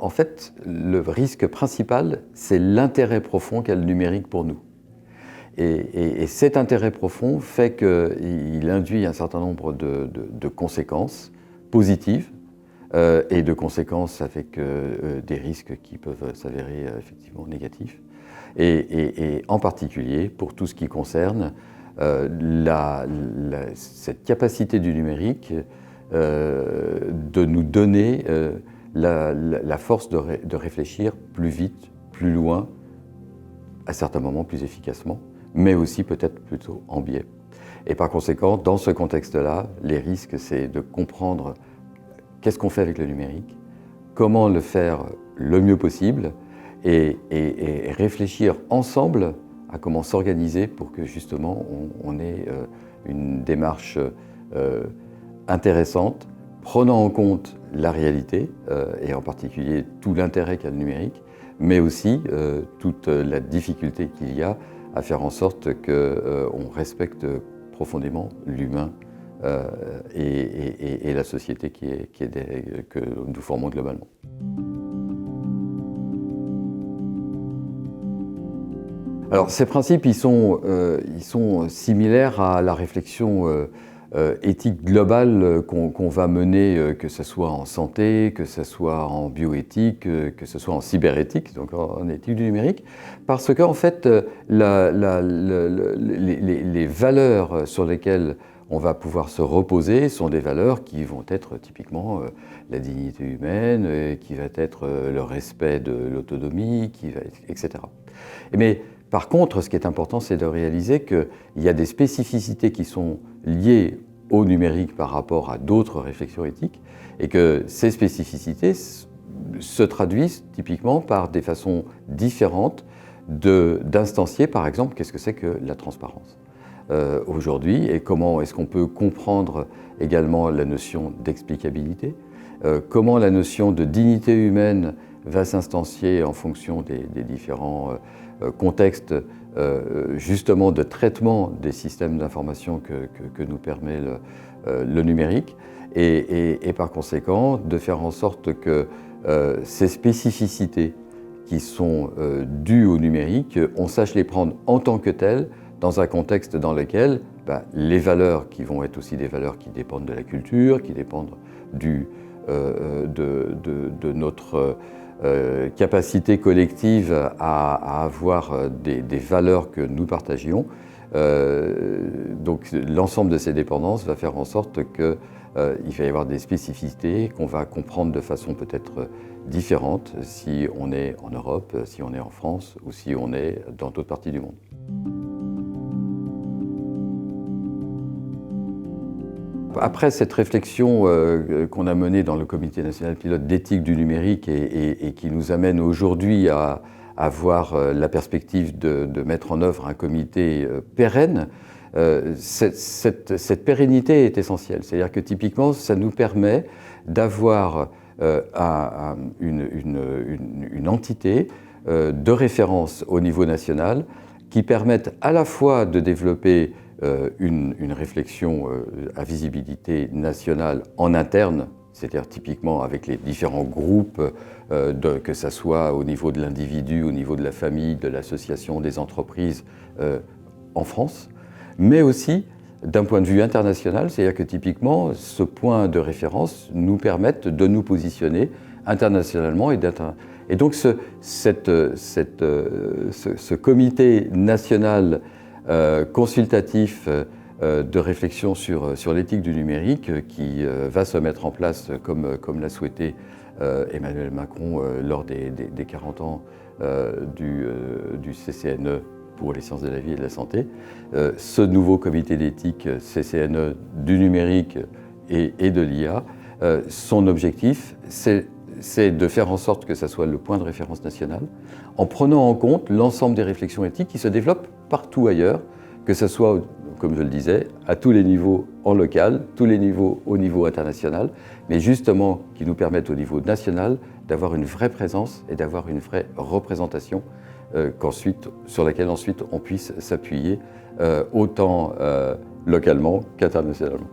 en fait, le risque principal, c'est l'intérêt profond qu'a le numérique pour nous. Et cet intérêt profond fait qu'il induit un certain nombre de conséquences positives et de conséquences avec des risques qui peuvent s'avérer effectivement négatifs. Et en particulier pour tout ce qui concerne cette capacité du numérique de nous donner la force de réfléchir plus vite, plus loin, à certains moments plus efficacement, mais aussi peut-être plutôt en biais. Et par conséquent, dans ce contexte-là, les risques, c'est de comprendre qu'est-ce qu'on fait avec le numérique, comment le faire le mieux possible, et réfléchir ensemble à comment s'organiser pour que justement on ait une démarche intéressante, prenant en compte la réalité, et en particulier tout l'intérêt qu'a le numérique, mais aussi toute la difficulté qu'il y a à faire en sorte qu'on respecte profondément l'humain et la société que nous formons globalement. Alors ces principes, ils sont similaires à la réflexion éthique globale qu'on va mener, que ce soit en santé, que ce soit en bioéthique, que ce soit en cyberéthique, donc en éthique du numérique, parce qu'en fait, les valeurs sur lesquelles on va pouvoir se reposer sont des valeurs qui vont être typiquement la dignité humaine, qui va être le respect de l'autonomie, etc. Mais par contre, ce qui est important, c'est de réaliser qu'il y a des spécificités qui sont liées au numérique par rapport à d'autres réflexions éthiques, et que ces spécificités se traduisent typiquement par des façons différentes d'instancier, par exemple, qu'est-ce que c'est que la transparence aujourd'hui, et comment est-ce qu'on peut comprendre également la notion d'explicabilité, comment la notion de dignité humaine va s'instancier en fonction des différents contexte justement de traitement des systèmes d'information que nous permet le numérique, et par conséquent de faire en sorte que ces spécificités qui sont dues au numérique, on sache les prendre en tant que telles dans un contexte dans lequel les valeurs qui vont être aussi des valeurs qui dépendent de la culture, qui dépendent de notre capacité collective à avoir des valeurs que nous partagions. Donc l'ensemble de ces dépendances va faire en sorte qu'il va y avoir des spécificités qu'on va comprendre de façon peut-être différente si on est en Europe, si on est en France ou si on est dans d'autres parties du monde. Après cette réflexion qu'on a menée dans le Comité national pilote d'éthique du numérique et qui nous amène aujourd'hui à avoir la perspective de mettre en œuvre un comité pérenne, cette pérennité est essentielle. C'est-à-dire que typiquement, ça nous permet d'avoir une entité de référence au niveau national qui permette à la fois de développer une réflexion à visibilité nationale en interne, c'est-à-dire typiquement avec les différents groupes, que ce soit au niveau de l'individu, au niveau de la famille, de l'association, des entreprises en France, mais aussi d'un point de vue international, c'est-à-dire que typiquement ce point de référence nous permette de nous positionner internationalement et donc ce comité national consultatif de réflexion sur l'éthique du numérique qui va se mettre en place comme l'a souhaité Emmanuel Macron lors des 40 ans du CCNE pour les sciences de la vie et de la santé. Ce nouveau comité d'éthique CCNE du numérique et de l'IA, son objectif, c'est de faire en sorte que ça soit le point de référence national, en prenant en compte l'ensemble des réflexions éthiques qui se développent partout ailleurs, que ce soit, comme je le disais, à tous les niveaux en local, tous les niveaux au niveau international, mais justement qui nous permettent au niveau national d'avoir une vraie présence et d'avoir une vraie représentation sur laquelle ensuite on puisse s'appuyer autant localement qu'internationalement.